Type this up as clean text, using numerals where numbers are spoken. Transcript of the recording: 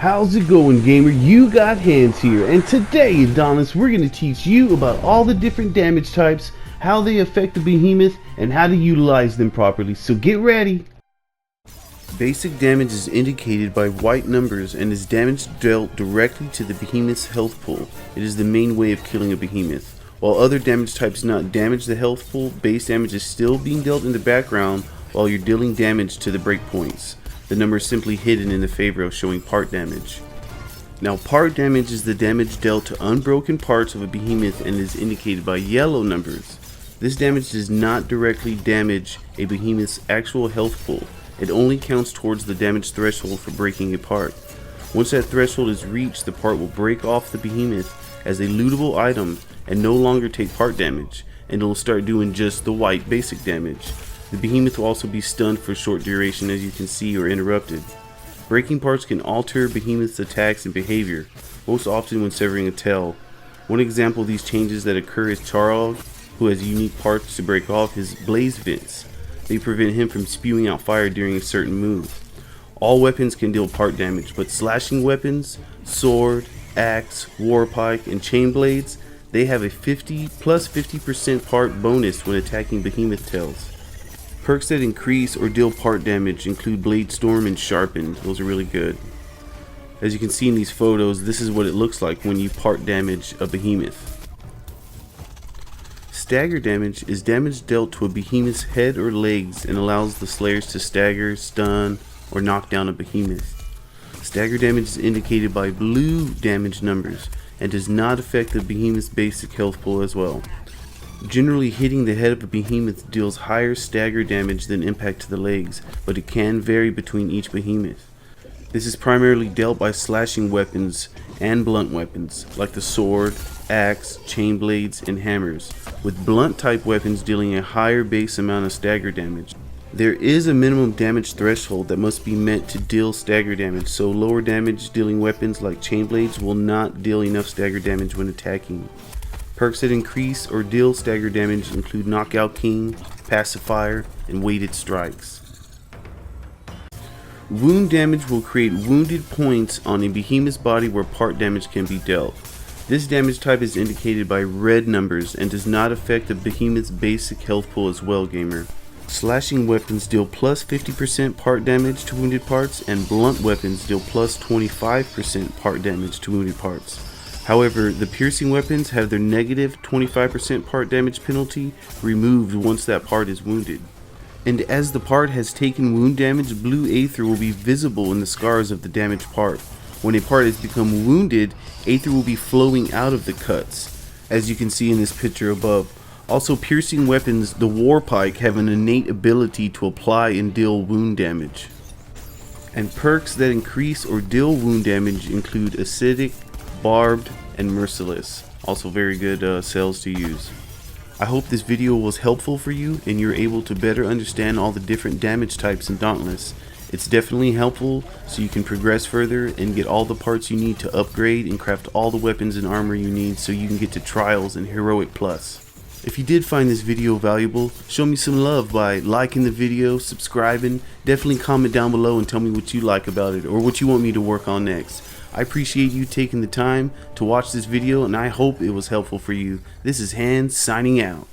How's it going, gamer? You got Hands here, and today in Dauntless we're going to teach you about all the different damage types, how they affect the behemoth, and how to utilize them properly, so get ready! Basic damage is indicated by white numbers and is damage dealt directly to the behemoth's health pool. It is the main way of killing a behemoth. While other damage types do not damage the health pool, base damage is still being dealt in the background while you're dealing damage to the breakpoints. The number is simply hidden in the favor of showing part damage. Now, part damage is the damage dealt to unbroken parts of a behemoth and is indicated by yellow numbers. This damage does not directly damage a behemoth's actual health pool. It only counts towards the damage threshold for breaking a part. Once that threshold is reached, the part will break off the behemoth as a lootable item and no longer take part damage, and it will start doing just the white basic damage. The behemoth will also be stunned for a short duration, as you can see, or interrupted. Breaking parts can alter behemoth's attacks and behavior, most often when severing a tail. One example of these changes that occur is Charog, who has unique parts to break off his blaze vents. They prevent him from spewing out fire during a certain move. All weapons can deal part damage, but slashing weapons, sword, axe, warpike, and chain blades, they have a 50 plus 50% part bonus when attacking behemoth tails. Perks that increase or deal part damage include Blade Storm and Sharpened. Those are really good. As you can see in these photos, this is what it looks like when you part damage a behemoth. Stagger Damage is damage dealt to a behemoth's head or legs and allows the slayers to stagger, stun, or knock down a behemoth. Stagger damage is indicated by blue damage numbers and does not affect the behemoth's basic health pool as well. Generally, hitting the head of a behemoth deals higher stagger damage than impact to the legs, but it can vary between each behemoth. This is primarily dealt by slashing weapons and blunt weapons, like the sword, axe, chain blades, and hammers, with blunt type weapons dealing a higher base amount of stagger damage. There is a minimum damage threshold that must be met to deal stagger damage, so lower damage dealing weapons like chain blades will not deal enough stagger damage when attacking. Perks that increase or deal stagger damage include Knockout King, Pacifier, and Weighted Strikes. Wound damage will create wounded points on a behemoth's body where part damage can be dealt. This damage type is indicated by red numbers and does not affect the behemoth's basic health pool as well, gamer. Slashing weapons deal plus 50% part damage to wounded parts, and blunt weapons deal plus 25% part damage to wounded parts. However, the piercing weapons have their negative 25% part damage penalty removed once that part is wounded. And as the part has taken wound damage, blue aether will be visible in the scars of the damaged part. When a part has become wounded, aether will be flowing out of the cuts, as you can see in this picture above. Also, piercing weapons, the warpike, have an innate ability to apply and deal wound damage. And perks that increase or deal wound damage include acidic, barbed, and merciless. Also very good cells to use. I hope this video was helpful for you and you're able to better understand all the different damage types in Dauntless. It's definitely helpful so you can progress further and get all the parts you need to upgrade and craft all the weapons and armor you need so you can get to Trials and Heroic Plus. If you did find this video valuable, show me some love by liking the video, subscribing, definitely comment down below and tell me what you like about it or what you want me to work on next. I appreciate you taking the time to watch this video and I hope it was helpful for you. This is Hands signing out.